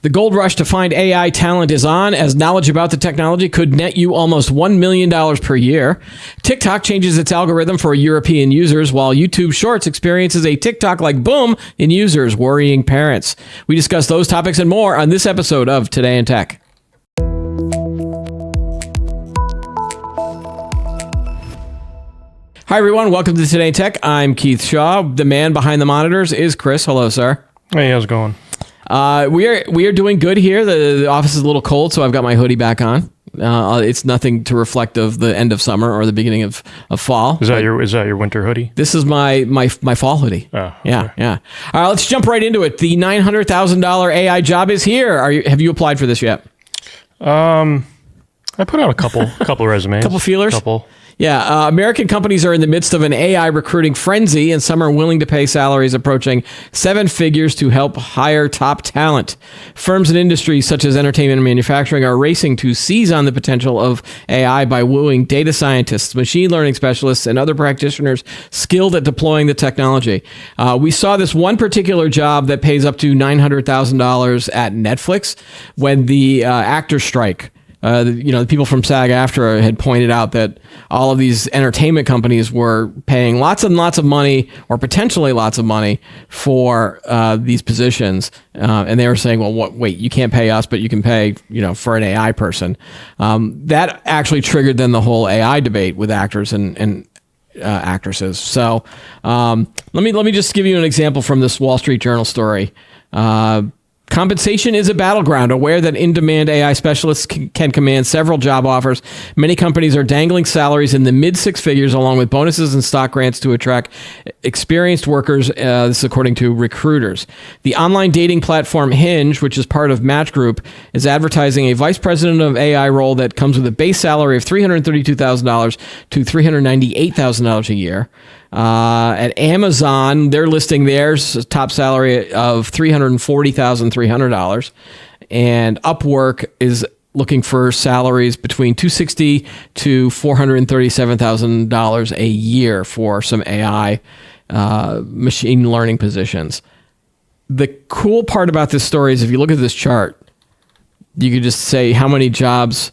The gold rush to find AI talent is on, as knowledge about the technology could net you almost $1 million per year. TikTok changes its algorithm for European users, while YouTube Shorts experiences a TikTok-like boom in users, worrying parents. We discuss those topics and more on this episode of Today in Tech. Hi, everyone. Welcome to Today in Tech. I'm Keith Shaw. The man behind the monitors is Chris. Hello, sir. Hey, how's it going? We are doing good here. The office is a little cold, so I've got my hoodie back on. It's nothing to reflect of the end of summer or the beginning of fall. Is that your winter hoodie? This is my fall hoodie. Oh, okay. Yeah. All right, let's jump right into it. The $900,000 AI job is here. Have you applied for this yet? I put out a couple resumes. Couple feelers? Yeah, American companies are in the midst of an AI recruiting frenzy, and some are willing to pay salaries approaching 7 figures to help hire top talent. Firms and industries such as entertainment and manufacturing are racing to seize on the potential of AI by wooing data scientists, machine learning specialists, and other practitioners skilled at deploying the technology. We saw this one particular job that pays up to $900,000 at Netflix when the actors strike. The people from SAG-AFTRA had pointed out that all of these entertainment companies were paying lots and lots of money, or potentially lots of money, for these positions, and they were saying, "Well, wait, you can't pay us, but you can pay, for an AI person." That actually triggered then the whole AI debate with actors and actresses. So let me just give you an example from this Wall Street Journal story. Compensation is a battleground. Aware that in-demand AI specialists can command several job offers, many companies are dangling salaries in the mid-6 figures along with bonuses and stock grants to attract experienced workers, this is according to recruiters. The online dating platform Hinge, which is part of Match Group, is advertising a vice president of AI role that comes with a base salary of $332,000 to $398,000 a year. At Amazon, they're listing theirs top salary of $340,300, and Upwork is looking for salaries between $260,000 to $437,000 a year for some AI machine learning positions. The cool part about this story is if you look at this chart, you could just say how many jobs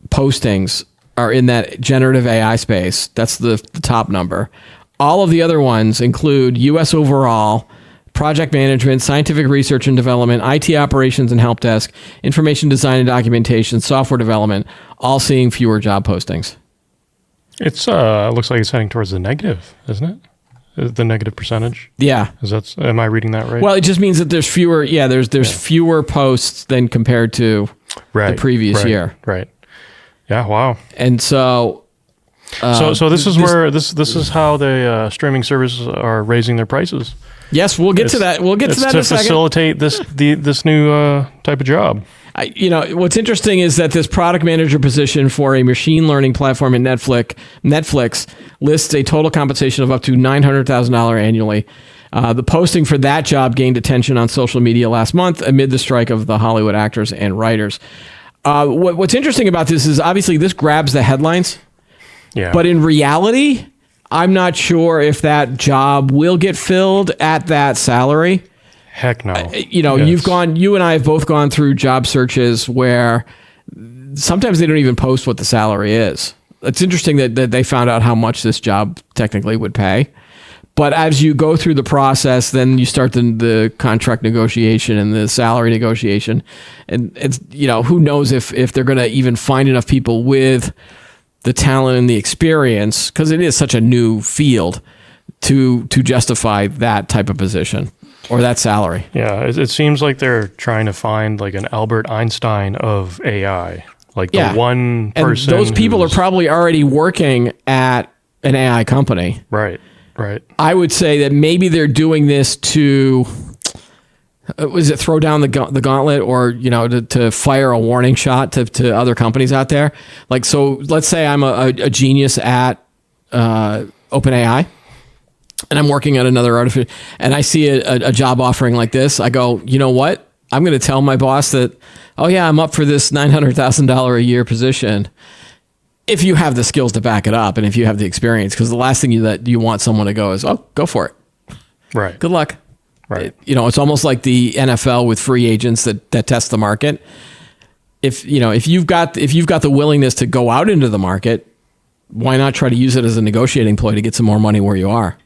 postings are in that generative AI space. That's the top number. All of the other ones include U.S. overall, project management, scientific research and development, IT operations and help desk, information design and documentation, software development, all seeing fewer job postings. It's looks like it's heading towards the negative, isn't it? The negative percentage. Yeah. Am I reading that right? Well, it just means that there's fewer. Yeah, there's fewer posts than compared to the previous year. Right. Yeah. Wow. And so, so this is how the streaming services are raising their prices. Yes, we'll get to that. We'll get to that in a second. To facilitate this new type of job. What's interesting is that this product manager position for a machine learning platform in Netflix lists a total compensation of up to $900,000 annually. The posting for that job gained attention on social media last month amid the strike of the Hollywood actors and writers. What's interesting about this is obviously this grabs the headlines, but in reality, I'm not sure if that job will get filled at that salary. Heck no. You and I have both gone through job searches where sometimes they don't even post what the salary is. It's interesting that they found out how much this job technically would pay. But as you go through the process, then you start the contract negotiation and the salary negotiation. And it's, who knows if they're going to even find enough people with the talent and the experience, because it is such a new field, to justify that type of position or that salary. Yeah, it seems like they're trying to find like an Albert Einstein of AI. Like the one person. And those people are probably already working at an AI company. Right. I would say that maybe they're doing this to, throw down the gauntlet, or to fire a warning shot to other companies out there. Like, so let's say I'm a genius at OpenAI, and I'm working at another artificial, and I see a job offering like this. I go, you know what? I'm going to tell my boss that, oh yeah, I'm up for this $900,000 a year position. If you have the skills to back it up, and if you have the experience, because the last thing that you want someone to go is, oh, go for it. Right. Good luck. Right. It's almost like the NFL with free agents that test the market. If you've got the willingness to go out into the market, why not try to use it as a negotiating ploy to get some more money where you are?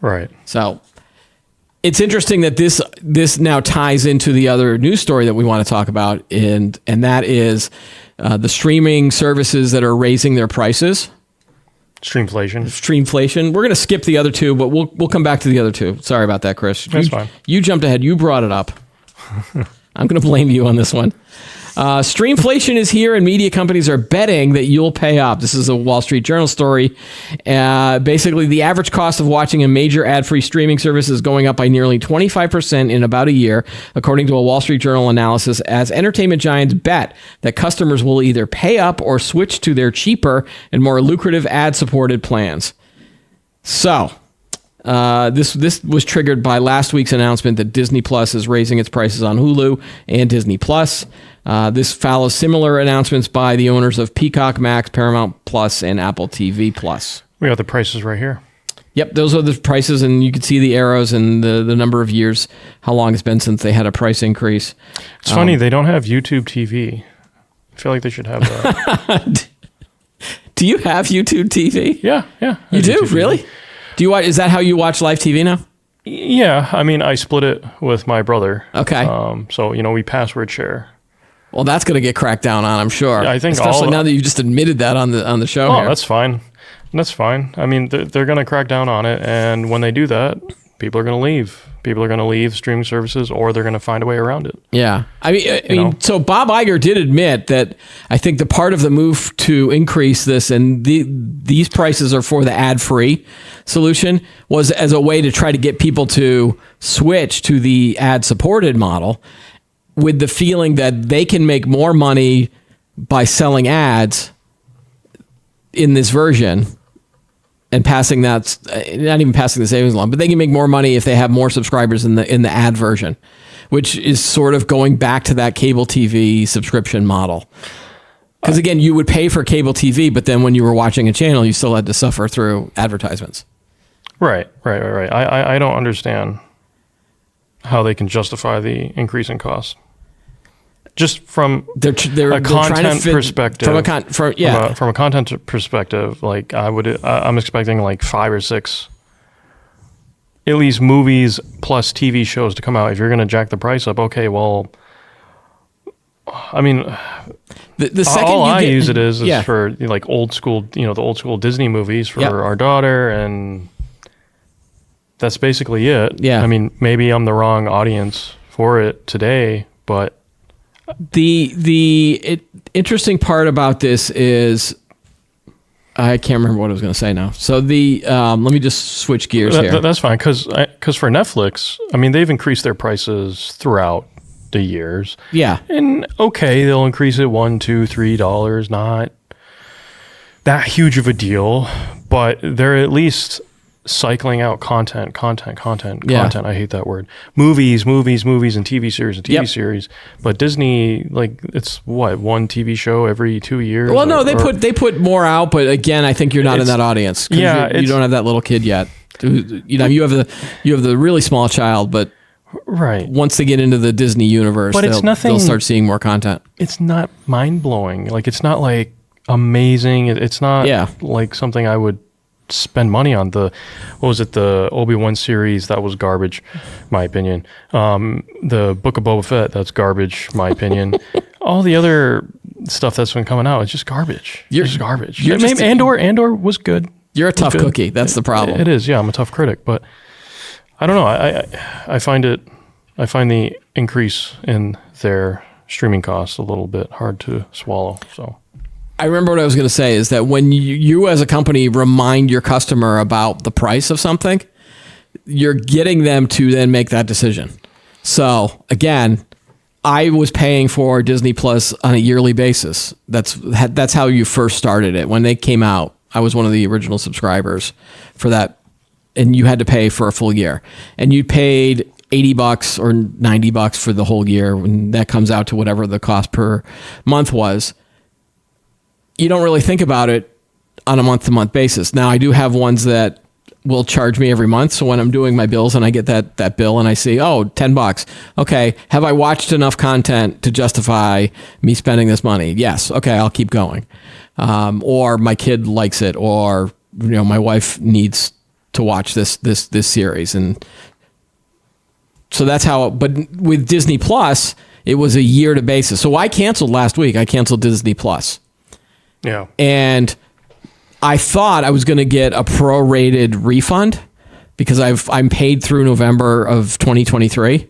Right. So it's interesting that this now ties into the other news story that we want to talk about, and that is the streaming services that are raising their prices. Streamflation. We're going to skip the other two, but we'll come back to the other two. Sorry about that, Chris. That's fine. You jumped ahead. You brought it up. I'm going to blame you on this one. Streamflation is here, and media companies are betting that you'll pay up. This is a Wall Street Journal story. Basically, the average cost of watching a major ad-free streaming service is going up by nearly 25% in about a year, according to a Wall Street Journal analysis, as entertainment giants bet that customers will either pay up or switch to their cheaper and more lucrative ad-supported plans. So, this was triggered by last week's announcement that Disney Plus is raising its prices on Hulu and Disney Plus. This follows similar announcements by the owners of Peacock, Max, Paramount Plus, and Apple TV Plus. We got the prices right here. Yep, those are the prices, and you can see the arrows and the number of years, how long it's been since they had a price increase. It's funny, they don't have YouTube TV. I feel like they should have that. Do you have YouTube TV? Yeah. You do? TV. Really? Do you watch? Is that how you watch live TV now? Yeah, I mean, I split it with my brother. Okay. So, we password share. Well, that's going to get cracked down on, I'm sure. Yeah, I think especially now that you just admitted that on the show. Oh, here. That's fine. That's fine. I mean, they're going to crack down on it, and when they do that, people are going to leave. People are going to leave streaming services, or they're going to find a way around it. Yeah. I mean, so Bob Iger did admit that I think the part of the move to increase this, and these prices are for the ad-free solution, was as a way to try to get people to switch to the ad-supported model, with the feeling that they can make more money by selling ads in this version and passing that, not even passing the savings along, but they can make more money if they have more subscribers in the ad version, which is sort of going back to that cable TV subscription model. Because again, you would pay for cable TV, but then when you were watching a channel, you still had to suffer through advertisements. Right. I don't understand how they can justify the increase in costs. Just from a content perspective, from a content perspective, like I'm expecting like 5 or 6, at least movies plus TV shows to come out. If you're going to jack the price up, okay, well, I mean, the second all I use it is for like old school, the old school Disney movies for our daughter, and that's basically it. Yeah, I mean, maybe I'm the wrong audience for it today, but. The interesting part about this is I can't remember what I was going to say now. So let me just switch gears here. That's fine, because for Netflix, I mean, they've increased their prices throughout the years. Yeah, and okay, they'll increase it $1, $2, $3, not that huge of a deal, but they're at least cycling out content. I hate that word. Movies, and TV series. But Disney, like, it's what, one TV show every 2 years? Well, no, they put more out, but again, I think you're not in that audience. Yeah, you don't have that little kid yet. You have the really small child, but right once they get into the Disney universe, but they'll start seeing more content. It's not mind blowing. Like, it's not like amazing. It's not like something I would spend money on. The Obi-Wan series, that was garbage, my opinion. The Book of Boba Fett, that's garbage, my opinion. All the other stuff that's been coming out, it's just garbage. It's just garbage. Andor was good. You're a tough cookie. That's the problem. It is. Yeah, I'm a tough critic, but I don't know. I find the increase in their streaming costs a little bit hard to swallow. So. I remember what I was going to say is that when you as a company remind your customer about the price of something, you're getting them to then make that decision. So again, I was paying for Disney Plus on a yearly basis. That's how you first started it. When they came out, I was one of the original subscribers for that, and you had to pay for a full year. And you paid $80 or $90 for the whole year, and that comes out to whatever the cost per month was. You don't really think about it on a month-to-month basis. Now, I do have ones that will charge me every month. So when I'm doing my bills and I get that bill and I see, oh, $10. Okay. Have I watched enough content to justify me spending this money? Yes. Okay. I'll keep going. Or my kid likes it, or, my wife needs to watch this series. And so that's how, but with Disney Plus, it was a year to basis. So I canceled last week. I canceled Disney Plus. Yeah. And I thought I was going to get a prorated refund because I'm paid through November of 2023.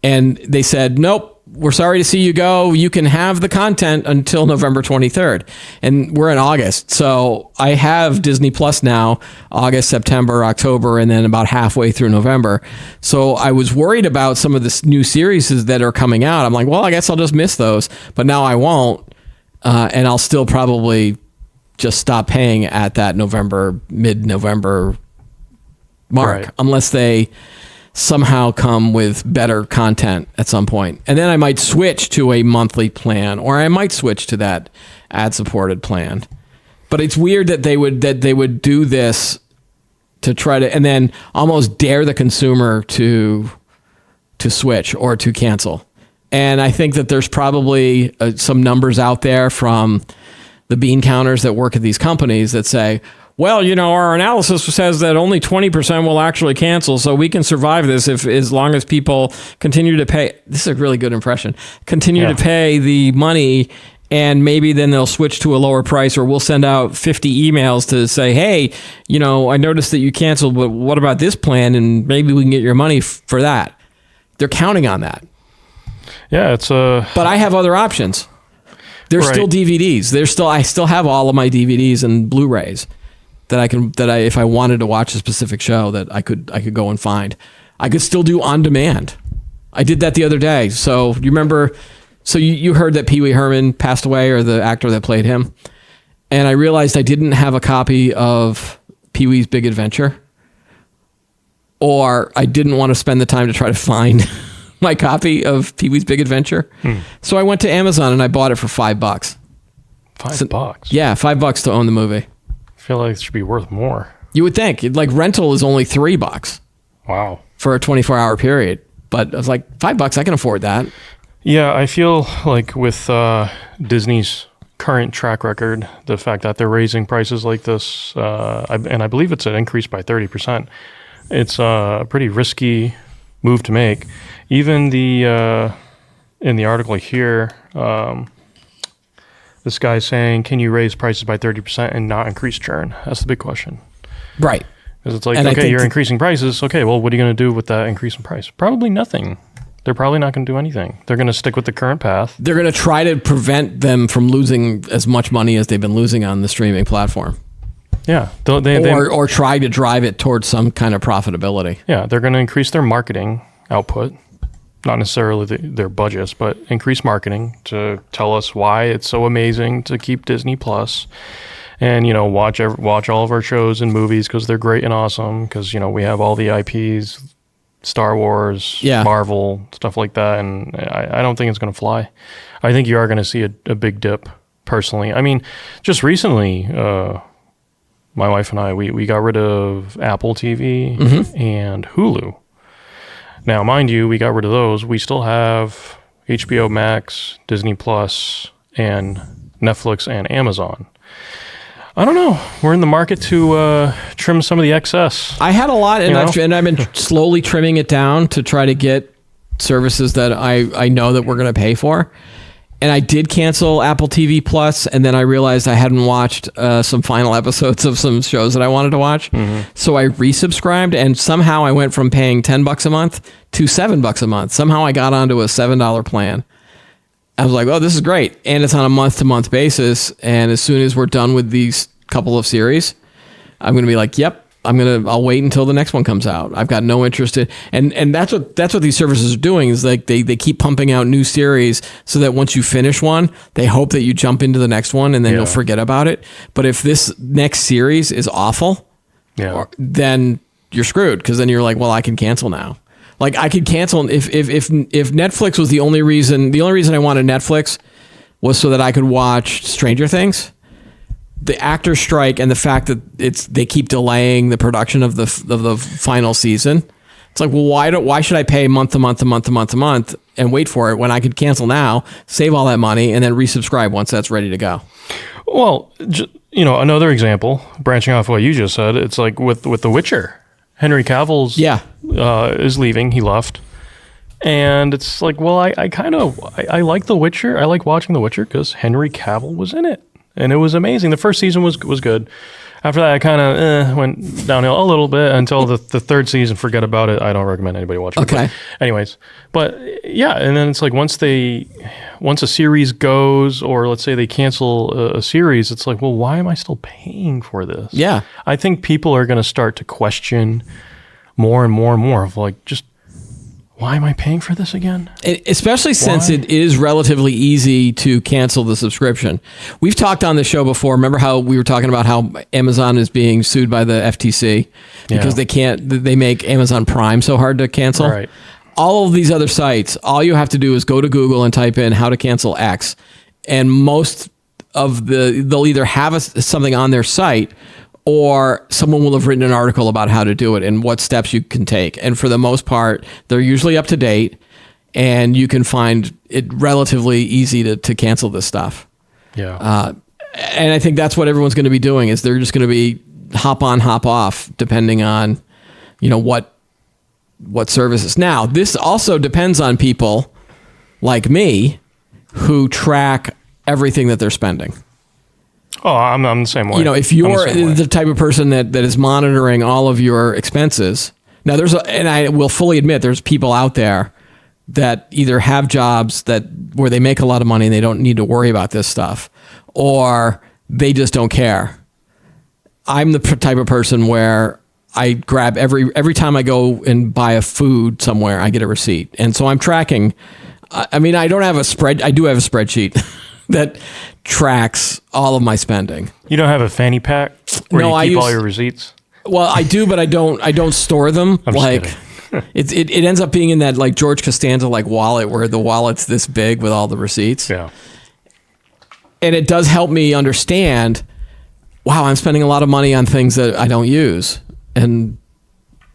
And they said, nope, we're sorry to see you go. You can have the content until November 23rd. And we're in August. So I have Disney Plus now, August, September, October, and then about halfway through November. So I was worried about some of the new series that are coming out. I'm like, well, I guess I'll just miss those. But now I won't. And I'll still probably just stop paying at that mid-November mark, right, unless they somehow come with better content at some point. And then I might switch to a monthly plan, or I might switch to that ad-supported plan. But it's weird that they would do this to try to, and then almost dare the consumer to switch or to cancel. And I think that there's probably some numbers out there from the bean counters that work at these companies that say, well, our analysis says that only 20% will actually cancel, so we can survive this as long as people continue to pay. This is a really good impression. Continue to pay the money, and maybe then they'll switch to a lower price, or we'll send out 50 emails to say, hey, I noticed that you canceled, but what about this plan? And maybe we can get your money for that. They're counting on that. Yeah, But I have other options. There's still DVDs. I still have all of my DVDs and Blu-rays that if I wanted to watch a specific show, that I could go and find. I could still do on demand. I did that the other day. So you remember? So you heard that Pee Wee Herman passed away, or the actor that played him, and I realized I didn't have a copy of Pee Wee's Big Adventure, or I didn't want to spend the time to try to find my copy of Pee Wee's Big Adventure. So I went to Amazon and I bought it for $5. $5? Yeah, $5 to own the movie. I feel like it should be worth more. You would think. Like, rental is only $3. Wow. For a 24-hour period. But I was like, $5, I can afford that. Yeah, I feel like with Disney's current track record, the fact that they're raising prices like this, and I believe it's an increase by 30%, it's a pretty risky move to make. Even in the article here, this guy's saying, can you raise prices by 30% and not increase churn? That's the big question. Right. Because it's like, and okay, you're increasing prices. Okay, well, what are you going to do with that increase in price? Probably nothing. They're probably not going to do anything. They're going to stick with the current path. They're going to try to prevent them from losing as much money as they've been losing on the streaming platform. Yeah. Or try to drive it towards some kind of profitability. Yeah, they're going to increase their marketing output. Not necessarily their budgets, but increase marketing to tell us why it's so amazing to keep Disney Plus, and watch all of our shows and movies because they're great and awesome. Because we have all the IPs, Star Wars, Marvel, stuff like that, and I don't think it's going to fly. I think you are going to see a big dip. Personally, I mean, just recently, my wife and I we got rid of Apple TV and Hulu. Now, mind you, we got rid of those. We still have HBO Max, Disney Plus, and Netflix and Amazon. I don't know. We're in the market to trim some of the excess. I had a lot, and I've been slowly trimming it down to try to get services that I know that we're going to pay for. And I did cancel Apple TV Plus, and then I realized I hadn't watched some final episodes of some shows that I wanted to watch. So I resubscribed, and somehow I went from paying $10 a month to $7 a month. Somehow I got onto a $7 plan. I was like, oh, this is great. And it's on a month-to-month basis. And as soon as we're done with these couple of series, I'm going to be like, yep, I'll wait until the next one comes out. I've got no interest in, and that's what these services are doing, is like they keep pumping out new series so that once you finish one, they hope that you jump into the next one and then you'll forget about it. But if this next series is awful, then you're screwed, because then you're like, well, I can cancel now. Like, I could cancel if Netflix was the only reason I wanted Netflix was so that I could watch Stranger Things. the actor strike and the fact that they keep delaying the production of the final season. It's like, well, why should I pay month to month and wait for it when I could cancel now, save all that money, and then resubscribe once that's ready to go? Well, another example, branching off what you just said, it's like with The Witcher. Henry Cavill's is leaving. He left. And it's like, well, I like The Witcher. I like watching The Witcher because Henry Cavill was in it. And it was amazing. The first season was good. After that, I kind of went downhill a little bit until the third season. Forget about it. I don't recommend anybody watch it. Okay. But yeah, and then it's like once a series goes, or let's say they cancel a series, it's like, well, why am I still paying for this? Yeah. I think people are going to start to question more and more and more of like, just why am I paying for this again? Especially since it is relatively easy to cancel the subscription. We've talked on the show before. Remember how we were talking about how Amazon is being sued by the FTC because they make Amazon Prime so hard to cancel? Right. All of these other sites, all you have to do is go to Google and type in how to cancel X. And most of they'll either have something on their site, or someone will have written an article about how to do it and what steps you can take. And for the most part, they're usually up to date, and you can find it relatively easy to cancel this stuff. Yeah. And I think that's what everyone's going to be doing, is they're just going to be hop on, hop off, depending on, what services. Now, this also depends on people like me who track everything that they're spending. Oh, I'm the same way. If you're the type of person that is monitoring all of your expenses. Now, and I will fully admit, there's people out there that either have jobs where they make a lot of money and they don't need to worry about this stuff, or they just don't care. I'm the type of person where I grab every time I go and buy a food somewhere, I get a receipt. And so I'm tracking. I mean, I don't have I do have a spreadsheet that tracks all of my spending. You don't have a fanny pack where you keep all your receipts? Well, I do, but I don't store them. I'm just it ends up being in that like George Costanza like wallet where the wallet's this big with all the receipts. Yeah. And it does help me understand, wow, I'm spending a lot of money on things that I don't use. And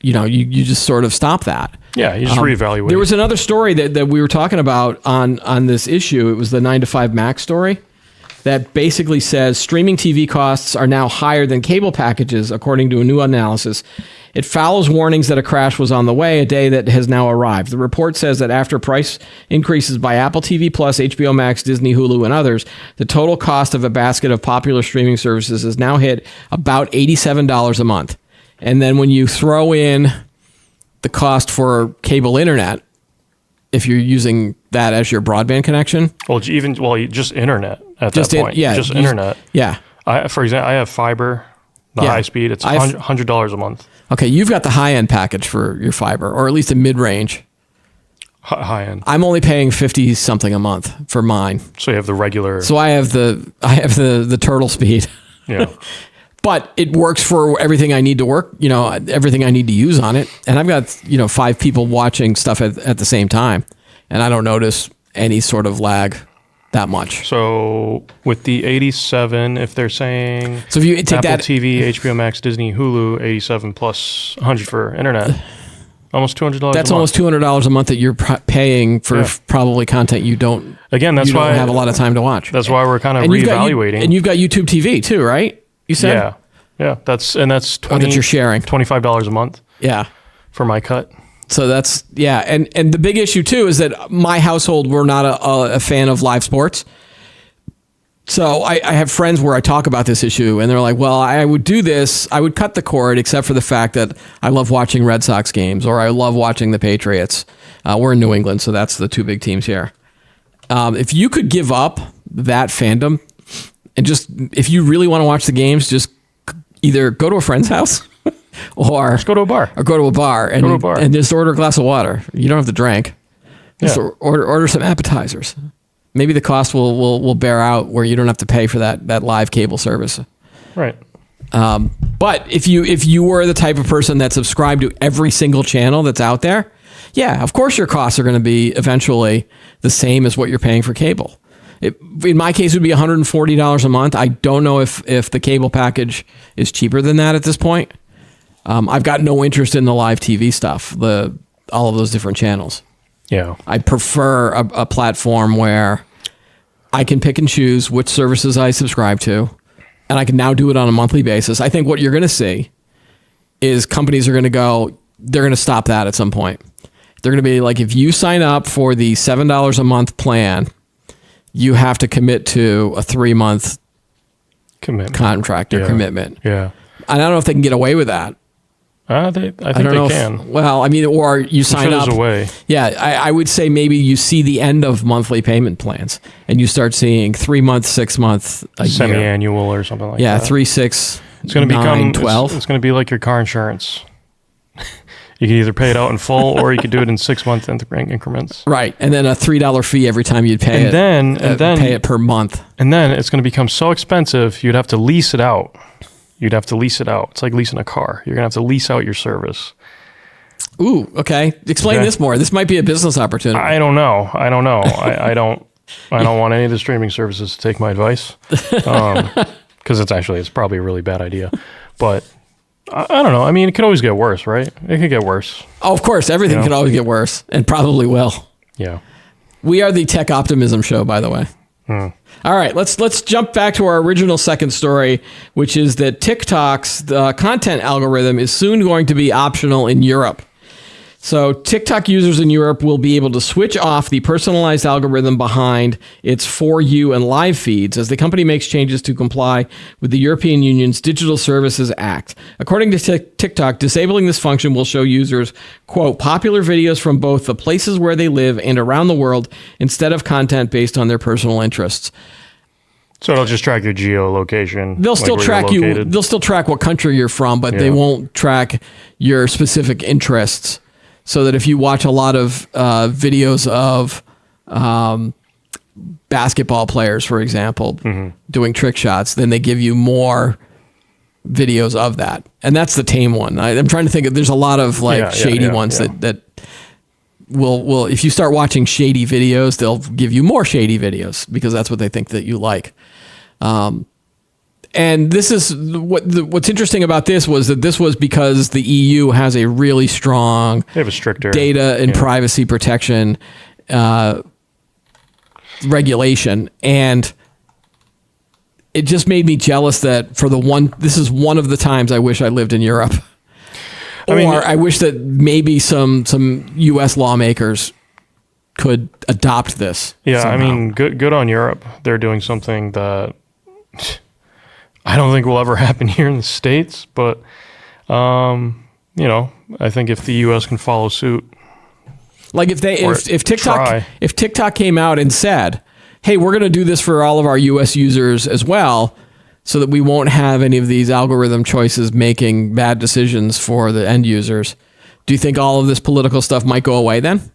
you just sort of stop that. Yeah, you just reevaluate. There was another story that we were talking about on this issue. It was the 9 to 5 Mac story that basically says streaming TV costs are now higher than cable packages, according to a new analysis. It follows warnings that a crash was on the way, a day that has now arrived. The report says that after price increases by Apple TV+, HBO Max, Disney, Hulu, and others, the total cost of a basket of popular streaming services has now hit about $87 a month. And then when you throw in the cost for cable internet, if you're using that as your broadband connection. Just internet at that point. Just internet. Yeah. For example, I have fiber, high speed. It's $100 a month. Okay, you've got the high-end package for your fiber, or at least a mid-range. High-end. I'm only paying $50-something a month for mine. So you have the regular. So I have the turtle speed. Yeah. But it works for everything I need to work, everything I need to use on it. And I've got, 5 people watching stuff at the same time. And I don't notice any sort of lag that much. So with the 87, if they're saying so if you take Apple TV, HBO Max, Disney, Hulu, 87 plus 100 for internet, almost $200 That's almost $200 a month that you're paying for probably content you don't have a lot of time to watch. That's why we're kind of reevaluating. And you've got YouTube TV too, right? You said? Yeah. That's that you're sharing. $25 a month. Yeah. For my cut. So that's, And the big issue too is that my household, we're not a fan of live sports. So I have friends where I talk about this issue and they're like, well, I would do this. I would cut the cord except for the fact that I love watching Red Sox games or I love watching the Patriots. We're in New England, so that's the 2 big teams here. If you could give up that fandom, and just, if you really want to watch the games, just either go to a friend's house or just go to a bar. Or go to a bar and just order a glass of water. You don't have to drink. Just order some appetizers. Maybe the cost will bear out where you don't have to pay for that live cable service. Right. But if you were the type of person that subscribed to every single channel that's out there, of course your costs are going to be eventually the same as what you're paying for cable. In my case, it would be $140 a month. I don't know if the cable package is cheaper than that at this point. I've got no interest in the live TV stuff, all of those different channels. Yeah. I prefer a platform where I can pick and choose which services I subscribe to, and I can now do it on a monthly basis. I think what you're going to see is companies are going to they're going to stop that at some point. They're going to be like, if you sign up for the $7 a month plan, you have to commit to a 3-month contract or commitment. Yeah. I don't know if they can get away with that. I think they can. Well, I mean, or you sign up. There's a way. Yeah, I would say maybe you see the end of monthly payment plans and you start seeing 3 month, 6 month, semi-annual or something like that. Yeah, 3, 6, it's going to 9, 12. It's going to be like your car insurance. You can either pay it out in full or you could do it in 6-month increments. Right, and then a $3 fee every time you'd pay it. And then pay it per month. And then it's going to become so expensive, you'd have to lease it out. It's like leasing a car. You're going to have to lease out your service. Ooh, okay. Explain this more. This might be a business opportunity. I don't know. I don't want any of the streaming services to take my advice. Because it's probably a really bad idea. But I don't know. I mean, it could always get worse, right? It could get worse. Oh, of course. Everything could always get worse, and probably will. Yeah. We are the Tech Optimism Show, by the way. All right, let's jump back to our original second story, which is that TikTok's content algorithm is soon going to be optional in Europe. So TikTok users in Europe will be able to switch off the personalized algorithm behind its For You and Live feeds as the company makes changes to comply with the European Union's Digital Services Act. According to TikTok, disabling this function will show users, quote, popular videos from both the places where they live and around the world instead of content based on their personal interests. So it'll just track your geolocation. They'll still track you. They'll still track what country you're from, but they won't track your specific interests. So that if you watch a lot of videos of basketball players, for example, doing trick shots, then they give you more videos of that. And that's the tame one. I'm trying to think of, there's a lot of shady ones that will, if you start watching shady videos, they'll give you more shady videos because that's what they think that you like. And this is what's interesting about this was that this was because the EU has a really strong they have a stricter data and privacy protection regulation, and it just made me jealous that this is one of the times I wish I lived in Europe. I wish that maybe some U.S. lawmakers could adopt this. Yeah, somehow. I mean, good on Europe. They're doing something that I don't think will ever happen here in the States, but I think if the U.S. can follow suit, like if TikTok came out and said, "Hey, we're going to do this for all of our U.S. users as well, so that we won't have any of these algorithm choices making bad decisions for the end users," do you think all of this political stuff might go away then?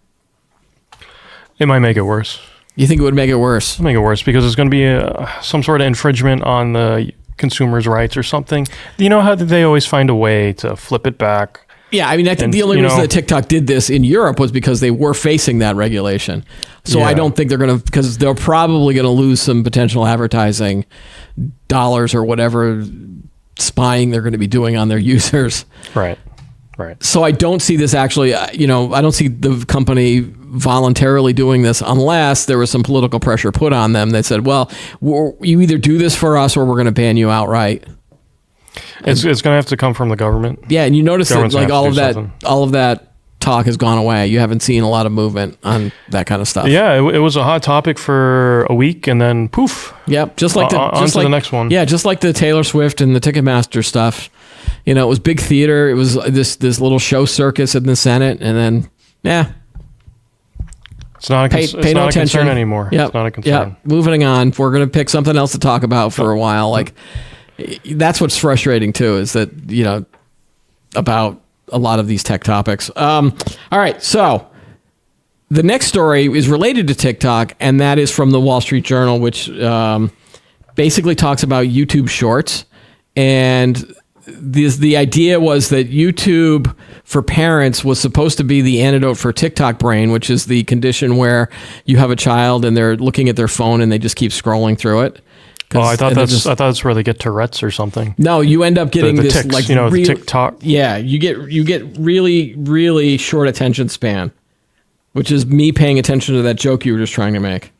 It might make it worse. You think it would make it worse? Make it worse because it's going to be some sort of infringement on the consumers' rights or something. You know how they always find a way to flip it back? Yeah, I mean, I think the only reason that TikTok did this in Europe was because they were facing that regulation. So I don't think they're going to, because they're probably going to lose some potential advertising dollars or whatever spying they're going to be doing on their users. Right. So I don't see this actually, I don't see the company voluntarily doing this unless there was some political pressure put on them that said, well, you either do this for us or we're going to ban you outright. It's going to have to come from the government. Yeah, and you notice that like all of that talk has gone away. You haven't seen a lot of movement on that kind of stuff. Yeah, it was a hot topic for a week and then poof. Yep, just like the next one. Yeah, just like the Taylor Swift and the Ticketmaster stuff. It was big theater. It was this little show circus in the Senate, and then it's not a concern anymore. Yep. It's not a concern. Yep. Moving on. We're going to pick something else to talk about for a while. Like that's what's frustrating too, is that about a lot of these tech topics. All right, so the next story is related to TikTok, and that is from the Wall Street Journal, which basically talks about YouTube Shorts. And the idea was that YouTube for parents was supposed to be the antidote for TikTok brain, which is the condition where you have a child and they're looking at their phone and they just keep scrolling through it. Oh, I thought that's where they get Tourette's or something. No, you end up getting the ticks, like the TikTok. Yeah, you get really, really short attention span, which is me paying attention to that joke you were just trying to make.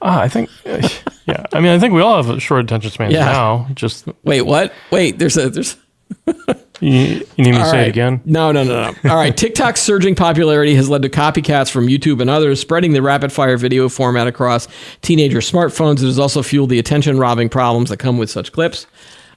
I think, yeah. I mean, I think we all have a short attention span now. Just wait, what? Wait, there's. You need me to say it again? No. All right. TikTok's surging popularity has led to copycats from YouTube and others spreading the rapid-fire video format across teenager smartphones. It has also fueled the attention-robbing problems that come with such clips.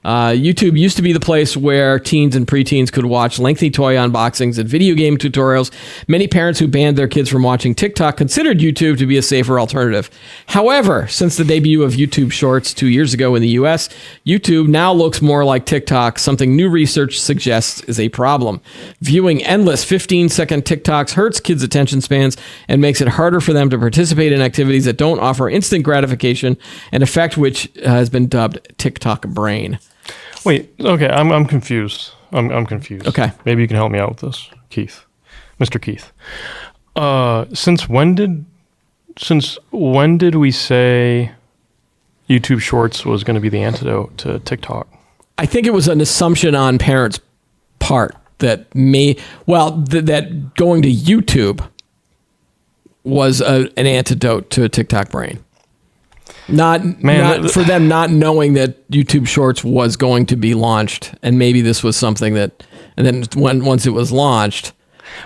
YouTube used to be the place where teens and preteens could watch lengthy toy unboxings and video game tutorials. Many parents who banned their kids from watching TikTok considered YouTube to be a safer alternative. However, since the debut of YouTube Shorts 2 years ago in the US, YouTube now looks more like TikTok, something new research suggests is a problem. Viewing endless 15-second TikToks hurts kids' attention spans and makes it harder for them to participate in activities that don't offer instant gratification, an effect which has been dubbed TikTok brain. Wait, okay, I'm confused. I'm confused. Okay. Maybe you can help me out with this, Keith. Mr. Keith. Since when did we say YouTube Shorts was going to be the antidote to TikTok? I think it was an assumption on parents' part that that going to YouTube was an antidote to a TikTok brain. Not for them not knowing that YouTube Shorts was going to be launched, and maybe this was something that, and then once it was launched,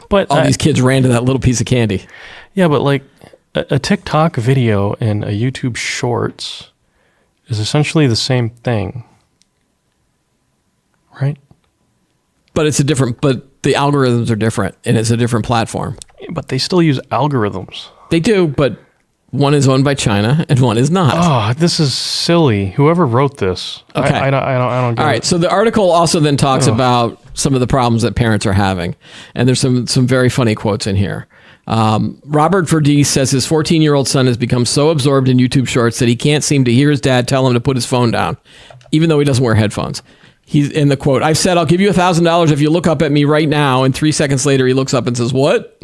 but all these kids ran to that little piece of candy. Yeah, but like a TikTok video and a YouTube Shorts is essentially the same thing, right? But the algorithms are different, and it's a different platform. But they still use algorithms. They do, but one is owned by China and one is not. Oh, this is silly. Whoever wrote this. Okay. I don't get it. All right. So the article also then talks about some of the problems that parents are having. And there's some very funny quotes in here. Robert Verdees says his 14-year-old son has become so absorbed in YouTube Shorts that he can't seem to hear his dad tell him to put his phone down, even though he doesn't wear headphones. He's in the quote, "I've said, I'll give you $1,000 if you look up at me right now." And 3 seconds later, he looks up and says, "What?"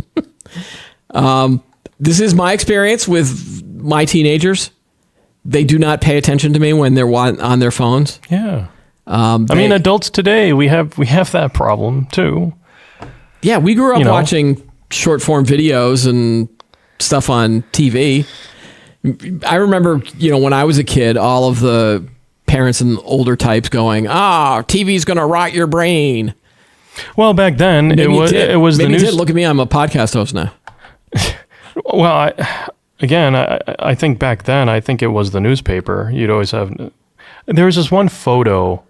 This is my experience with my teenagers. They do not pay attention to me when they're on their phones. Yeah. I mean, adults today, we have that problem too. Yeah, we grew up watching short form videos and stuff on TV. I remember, when I was a kid, all of the parents and older types going, TV's going to rot your brain. Well, back then, it was the news. Look at me, I'm a podcast host now. Well, I think back then, I think it was the newspaper. You'd always have. There was this one photo.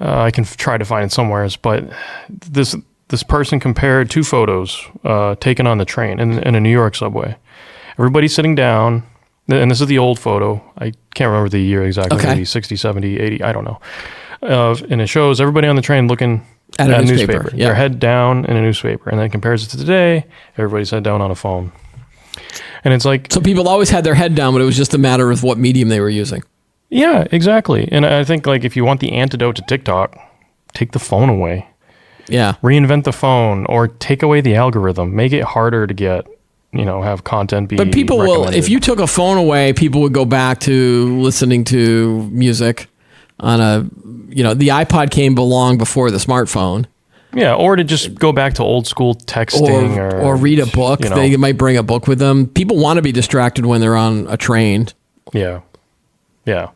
I can try to find it somewhere, but this person compared two photos taken on the train in a New York subway. Everybody's sitting down, and this is the old photo. I can't remember the year exactly. Okay. Maybe 60, 70, 80, I don't know. And it shows everybody on the train looking at a newspaper. Yeah. Their head down in a newspaper, and then compares it to today. Everybody's head down on a phone. And it's like... So people always had their head down, but it was just a matter of what medium they were using. Yeah, exactly. And I think like if you want the antidote to TikTok, take the phone away. Yeah. Reinvent the phone or take away the algorithm. Make it harder to get, have content be But people recommended. if you took a phone away, people would go back to listening to music on the iPod came along before the smartphone. Yeah, or to just go back to old school texting or read a book. They might bring a book with them. People want to be distracted when they're on a train. Yeah. Yeah.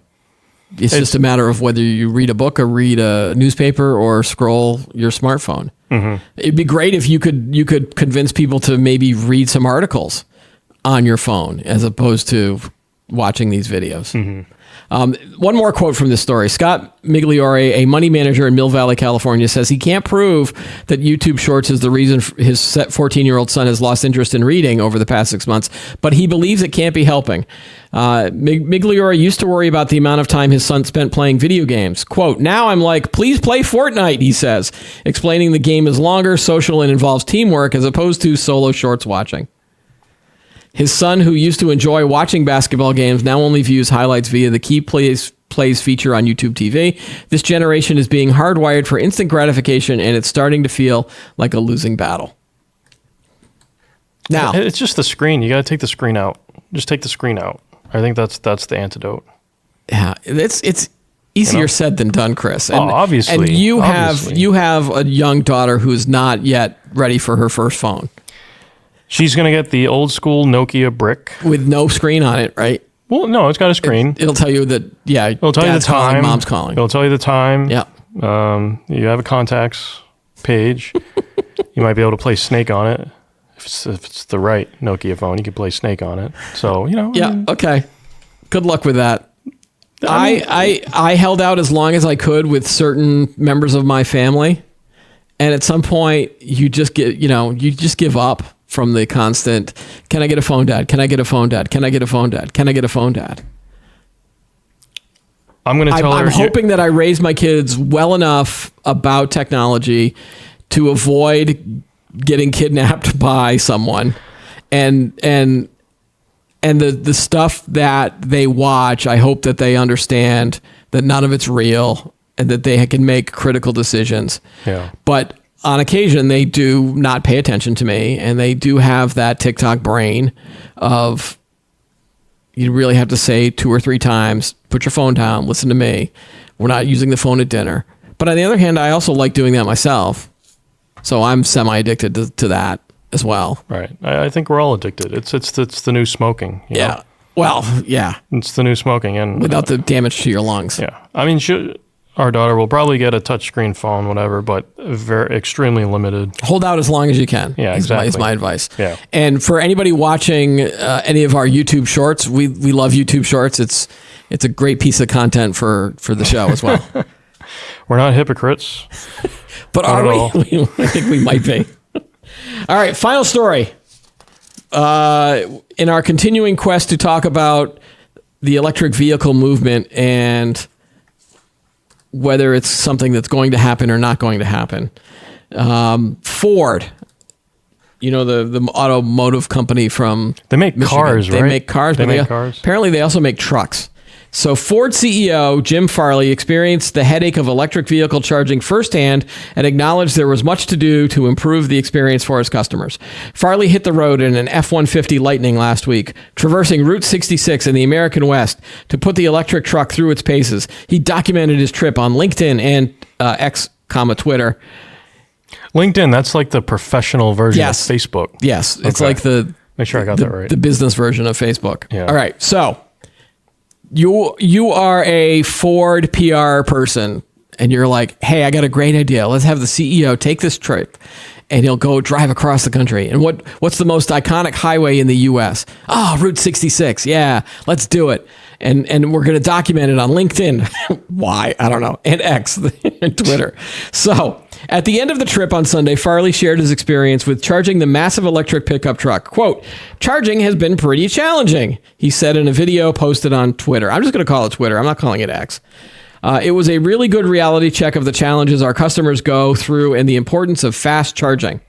It's just a matter of whether you read a book or read a newspaper or scroll your smartphone. Mm-hmm. It'd be great if you could convince people to maybe read some articles on your phone as opposed to watching these videos. Mm-hmm. One more quote from this story. Scott Migliore, a money manager in Mill Valley, California, says he can't prove that YouTube Shorts is the reason his 14-year-old son has lost interest in reading over the past 6 months, but he believes it can't be helping. Migliore used to worry about the amount of time his son spent playing video games. Quote, "Now I'm like, please play Fortnite," he says, explaining the game is longer, social, and involves teamwork as opposed to solo shorts watching. His son, who used to enjoy watching basketball games, now only views highlights via the Key Plays plays feature on YouTube TV. This generation is being hardwired for instant gratification, and it's starting to feel like a losing battle. Now, it's just the screen. You got to take the screen out. Just take the screen out. I think that's the antidote. Yeah, it's easier said than done, Chris. And, obviously. And you have a young daughter who is not yet ready for her first phone. She's going to get the old school Nokia brick with no screen on it, right? Well, no, it's got a screen. It'll tell you that. Yeah, it'll tell you the time. Calling, mom's calling. It'll tell you the time. Yeah. You have a contacts page. You might be able to play Snake on it. If it's the right Nokia phone, you can play Snake on it. So, Yeah, okay. Good luck with that. I held out as long as I could with certain members of my family. And at some point, you just give up from the constant, can I get a phone, Dad? Can I get a phone, Dad? Can I get a phone, Dad? Can I get a phone, Dad? I'm going to tell her. I'm hoping that I raise my kids well enough about technology to avoid getting kidnapped by someone, and the stuff that they watch, I hope that they understand that none of it's real and that they can make critical decisions. Yeah. But on occasion, they do not pay attention to me, and they do have that TikTok brain of, you really have to say 2 or 3 times, put your phone down, listen to me. We're not using the phone at dinner. But on the other hand, I also like doing that myself. So I'm semi-addicted to that as well. Right. I think we're all addicted. It's the new smoking. Yeah. Know? Well, yeah. It's the new smoking. And without the damage to your lungs. Yeah. I mean, our daughter will probably get a touchscreen phone, whatever, but extremely limited. Hold out as long as you can. Yeah, exactly. Is my advice. Yeah. And for anybody watching any of our YouTube shorts, we love YouTube shorts. It's a great piece of content for the show as well. We're not hypocrites. But are we? I think we might be. All right, final story. In our continuing quest to talk about the electric vehicle movement and whether it's something that's going to happen or not going to happen, Ford, the automotive company from they make Michigan. Cars, right? They make cars. Cars. Apparently, they also make trucks. So Ford CEO Jim Farley experienced the headache of electric vehicle charging firsthand and acknowledged there was much to do to improve the experience for his customers. Farley hit the road in an F-150 Lightning last week, traversing Route 66 in the American West to put the electric truck through its paces. He documented his trip on LinkedIn and X, Twitter. LinkedIn, that's like the professional version of Facebook. Yes, it's like the... Make sure I got that right. The business version of Facebook. Yeah. All right, so... You are a Ford PR person, and you're like, hey, I got a great idea. Let's have the CEO take this trip, and he'll go drive across the country. And what's the most iconic highway in the U.S.? Oh, Route 66. Yeah, let's do it. And we're going to document it on LinkedIn. Why? I don't know. And X and Twitter. So at the end of the trip on Sunday, Farley shared his experience with charging the massive electric pickup truck. Quote, charging has been pretty challenging, he said in a video posted on Twitter. I'm just going to call it Twitter. I'm not calling it X. It was a really good reality check of the challenges our customers go through and the importance of fast charging.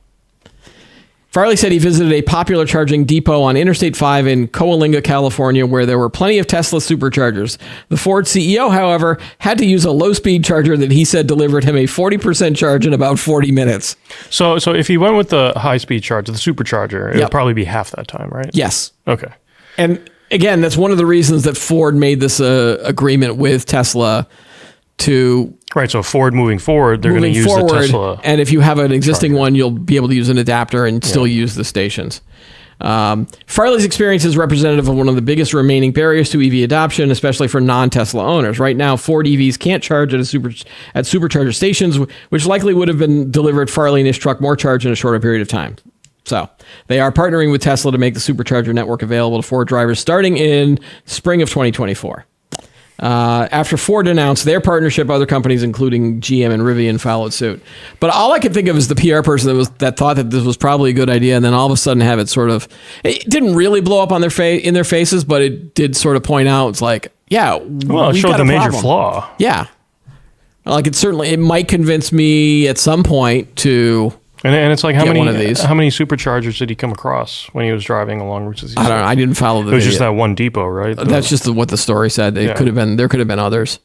Farley said he visited a popular charging depot on Interstate 5 in Coalinga, California, where there were plenty of Tesla superchargers. The Ford CEO, however, had to use a low-speed charger that he said delivered him a 40% charge in about 40 minutes. So if he went with the high-speed charger, the supercharger, it would probably be half that time, right? Yes. Okay. And again, that's one of the reasons that Ford made this agreement with Tesla to... Right, so Ford moving forward, they're going to use the Tesla. And if you have an existing one, you'll be able to use an adapter and still use the stations. Farley's experience is representative of one of the biggest remaining barriers to EV adoption, especially for non-Tesla owners. Right now, Ford EVs can't charge at supercharger stations, which likely would have been delivered Farley and his truck more charge in a shorter period of time. So they are partnering with Tesla to make the supercharger network available to Ford drivers starting in spring of 2024. After Ford announced their partnership, other companies, including GM and Rivian, followed suit. But all I could think of is the PR person that thought that this was probably a good idea, and then all of a sudden have it sort of... It didn't really blow up on in their faces, but it did sort of point out, it's like, yeah, well, it showed the major flaw. Yeah. Like it might convince me at some point to And it's like how many superchargers did he come across when he was driving along Route 66? I don't know. I didn't follow the video. It was just that one depot, right? That's just what the story said. There could have been others.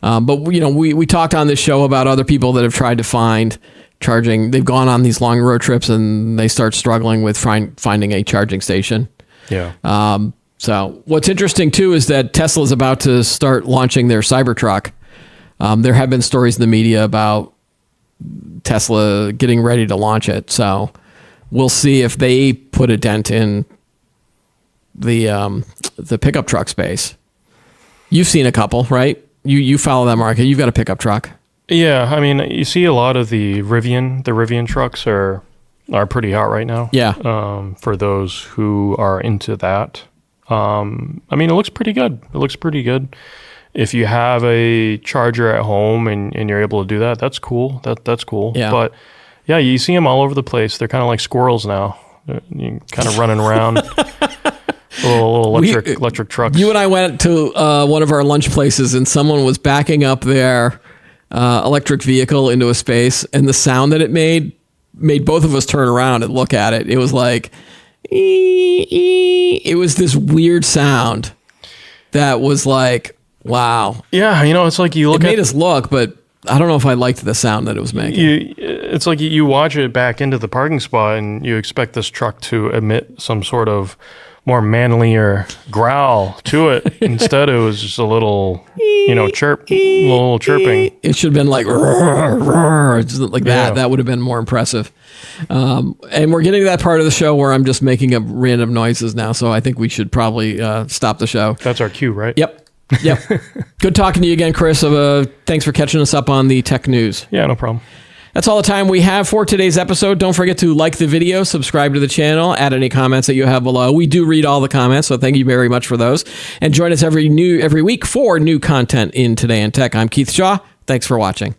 But we talked on this show about other people that have tried to find charging. They've gone on these long road trips and they start struggling with finding a charging station. Yeah. So what's interesting too is that Tesla is about to start launching their Cybertruck. There have been stories in the media about Tesla getting ready to launch it. So we'll see if they put a dent in the pickup truck space. You've seen a couple, right? You follow that market. You've got a pickup truck. Yeah, I mean, you see a lot of the Rivian trucks are pretty hot right now. Yeah. For those who are into that. I mean, it looks pretty good. If you have a charger at home and you're able to do that, that's cool. That's cool. Yeah. But yeah, you see them all over the place. They're kind of like squirrels now. You're kind of running around. little electric trucks. You and I went to one of our lunch places and someone was backing up their electric vehicle into a space, and the sound that it made both of us turn around and look at it. It was like, it was this weird sound that was like, wow. Yeah, it's like you look. It made us look, but I don't know if I liked the sound that it was making. It's like you watch it back into the parking spot, and you expect this truck to emit some sort of more manlier growl to it. Instead, it was just a little, little chirping. It should have been like, roar, roar, just like that. That would have been more impressive. And we're getting to that part of the show where I'm just making up random noises now. So I think we should probably stop the show. That's our cue, right? Yep. Good talking to you again, Chris. Thanks for catching us up on the tech news. Yeah, no problem. That's all the time we have for today's episode. Don't forget to like the video, subscribe to the channel, add any comments that you have below. We do read all the comments, so thank you very much for those. And join us every week for new content in Today in Tech. I'm Keith Shaw. Thanks for watching.